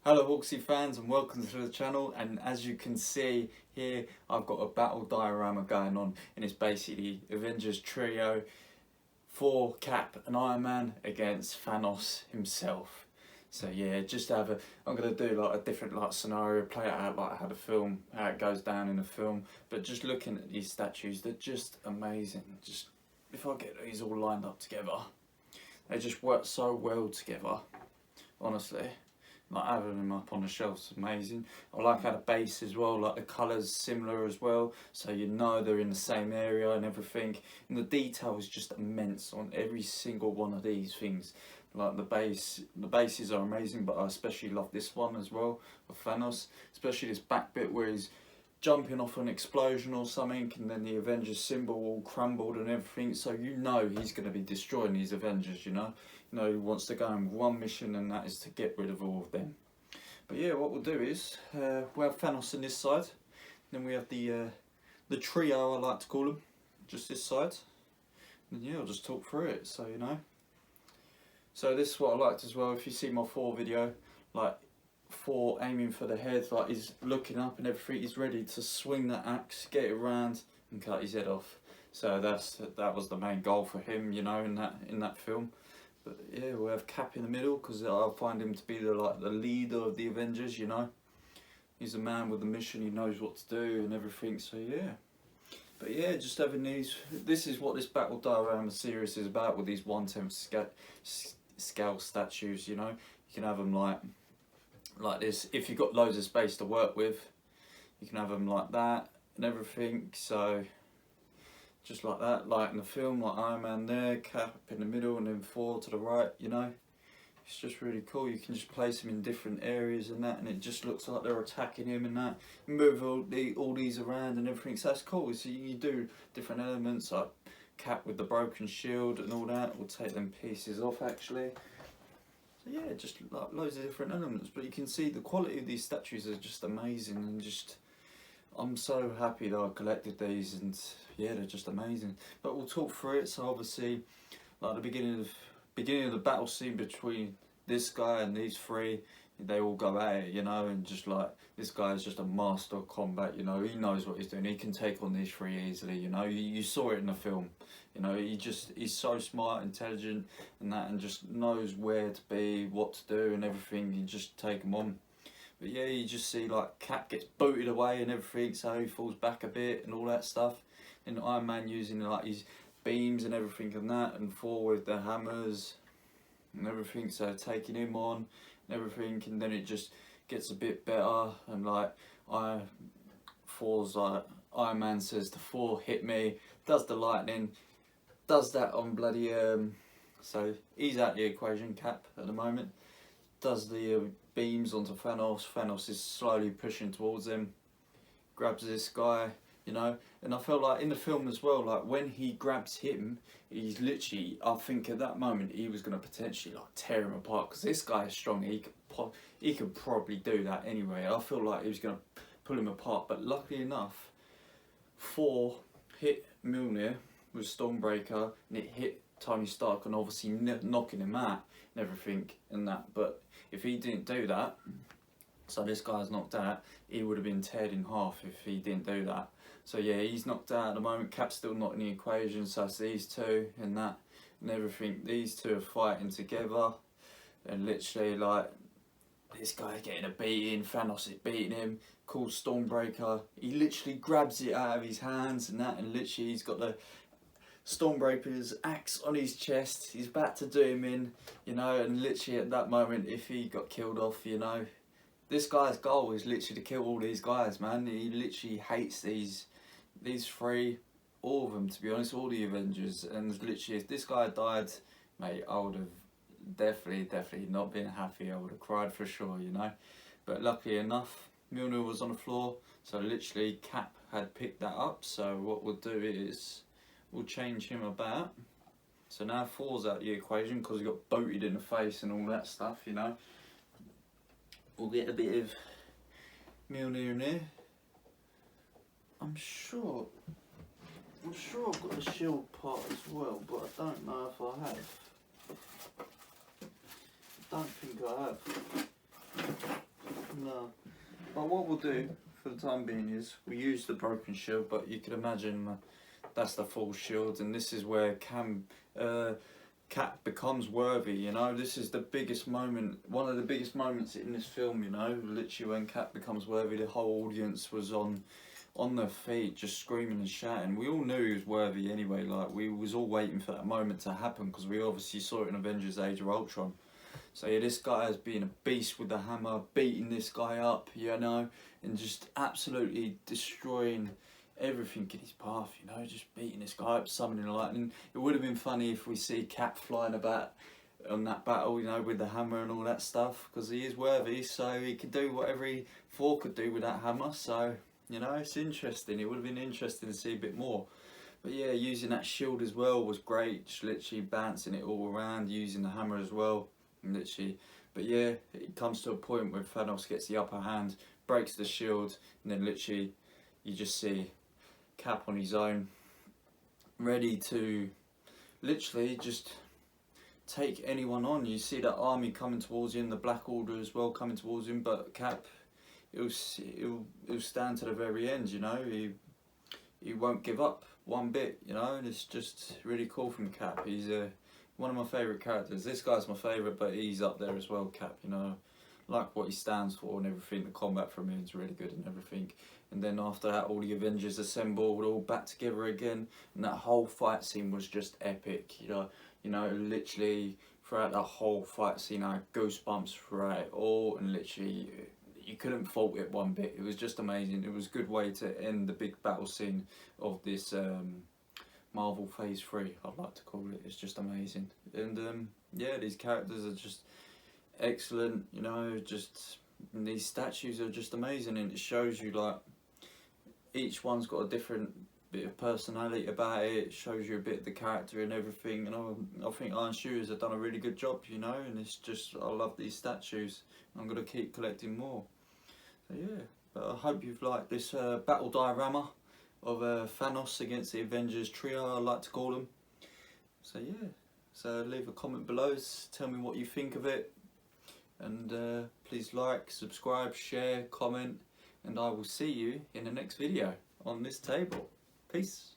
Hello Hawkesy fans and welcome to the channel, and as you can see here I've got a battle diorama going on, and it's basically Avengers trio for Cap and Iron Man against Thanos himself. So yeah, I'm going to do like a different scenario, play it out like how it goes down in the film, but just looking at these statues, they're just amazing. Just if I get these all lined up together, they just work so well together, honestly. Like having them up on the shelf's amazing. I like how the base as well, like the colours similar as well, so you know they're in the same area and everything. And the detail is just immense on every single one of these things. Like the bases are amazing, but I especially love this one as well of Thanos, especially this back bit where he's jumping off an explosion or something, and then the Avengers symbol all crumbled and everything, so you know he's going to be destroying these Avengers, you know he wants to go in one mission, and that is to get rid of all of them. But yeah, what we'll do is we'll have Thanos on this side, then we have the trio, I like to call them, just this side, and yeah, I'll just talk through it, so you know. So this is what I liked as well. If you see my Thor video, like Thor aiming for the head, like he's looking up and everything, he's ready to swing that axe, get it around and cut his head off. So that was the main goal for him, you know, in that film. But yeah, we'll have Cap in the middle, because I find him to be the leader of the Avengers, you know. He's a man with a mission, he knows what to do and everything, so yeah. But yeah, just having this is what this Battle Diorama series is about, with these 1/10 scale statues, you know. You can have them like this. If you've got loads of space to work with, you can have them like that and everything. So just like that, like in the film, like Iron Man there, Cap in the middle, and then Thor to the right, you know. It's just really cool. You can just place them in different areas and that, and it just looks like they're attacking him and that. Move all these around and everything, so that's cool. So you do different elements, like Cap with the broken shield and all that. We'll take them pieces off actually. So yeah, just like loads of different elements, but you can see the quality of these statues are just amazing, and just I'm so happy that I collected these, and yeah, they're just amazing. But we'll talk through it. So obviously, like the beginning of the battle scene between this guy and these three, they all go at it, you know, and just like this guy is just a master of combat, you know. He knows what he's doing. He can take on these three easily, you know. You saw it in the film, you know. He's so smart, intelligent, and that, and just knows where to be, what to do, and everything. You just take him on. But yeah, you just see like Cap gets booted away and everything, so he falls back a bit and all that stuff. And Iron Man using like his beams and everything and that, and Thor with the hammers and everything, so taking him on and everything, and then it just gets a bit better, and like Thor's like, Iron Man says to Thor, hit me, does the lightning, does that on bloody so he's out the equation, Cap at the moment, does the beams onto Thanos. Thanos is slowly pushing towards him, grabs this guy, you know. And I felt like in the film as well, like when he grabs him, he's literally, I think at that moment he was going to potentially like tear him apart, because this guy is strong. He could probably do that anyway. I feel like he was going to pull him apart, but luckily enough, Thor hit Mjolnir with Stormbreaker, and it hit Tony Stark, and obviously knocking him out and everything and that. But if he didn't do that, so this guy's knocked out, he would have been teared in half if he didn't do that. So yeah, he's knocked out at the moment. Cap's still not in the equation, so it's these two and that and everything. These two are fighting together, and literally like this guy's getting a beating, Thanos is beating him, calls Stormbreaker, he literally grabs it out of his hands and that, and literally he's got the Stormbreaker's axe on his chest, he's about to do him in, you know. And literally at that moment, if he got killed off, you know, this guy's goal is literally to kill all these guys, man. He literally hates these three, all of them, to be honest, all the Avengers. And literally, if this guy died, mate, I would have definitely not been happy. I would have cried for sure, you know. But luckily enough, Mjolnir was on the floor, so literally Cap had picked that up. So what we'll do is we'll change him about. So now Thor's out the equation, because he got booted in the face and all that stuff, you know. We'll get a bit of Mjolnir in there. I'm sure I've got the shield part as well, but I don't know if I have. I don't think I have. No. But what we'll do for the time being is we use the broken shield, but you can imagine that's the full shield, and this is where Cap becomes worthy, you know. This is the biggest moment, one of the biggest moments in this film, you know. Literally when Cap becomes worthy, the whole audience was on their feet, just screaming and shouting. We all knew he was worthy anyway, like we was all waiting for that moment to happen, because we obviously saw it in Avengers Age of Ultron. So yeah, this guy has been a beast with the hammer, beating this guy up, you know, and just absolutely destroying everything in his path, you know, just beating this guy up, summoning lightning. It would have been funny if we see Cap flying about on that battle, you know, with the hammer and all that stuff, because he is worthy, so he could do whatever Thor could do with that hammer. So, you know, it's interesting. It would have been interesting to see a bit more. But yeah, using that shield as well was great, just literally bouncing it all around, using the hammer as well, and literally. But yeah, it comes to a point where Thanos gets the upper hand, breaks the shield, and then literally you just see Cap on his own, ready to literally just take anyone on. You see that army coming towards him, the Black Order as well coming towards him, but Cap, he'll stand to the very end, you know. He won't give up one bit, you know, and it's just really cool from Cap. He's one of my favourite characters. This guy's my favourite, but he's up there as well, Cap, you know. Like what he stands for and everything. The combat from him is really good and everything. And then after that, all the Avengers assembled, all back together again, and that whole fight scene was just epic. You know, literally throughout that whole fight scene, I had goosebumps throughout it all, and literally you couldn't fault it one bit. It was just amazing. It was a good way to end the big battle scene of this Marvel Phase 3, I'd like to call it. It's just amazing. And yeah, these characters are just excellent, you know, just these statues are just amazing, and it shows you like each one's got a different bit of personality about it. It shows you a bit of the character and everything, and I think Iron Shooters have done a really good job, you know, and it's just, I love these statues. I'm going to keep collecting more. So yeah, but I hope you've liked this battle diorama of Thanos against the Avengers trio, I like to call them. So yeah, so leave a comment below, tell me what you think of it. And please like, subscribe, share, comment, and I will see you in the next video on this table. Peace.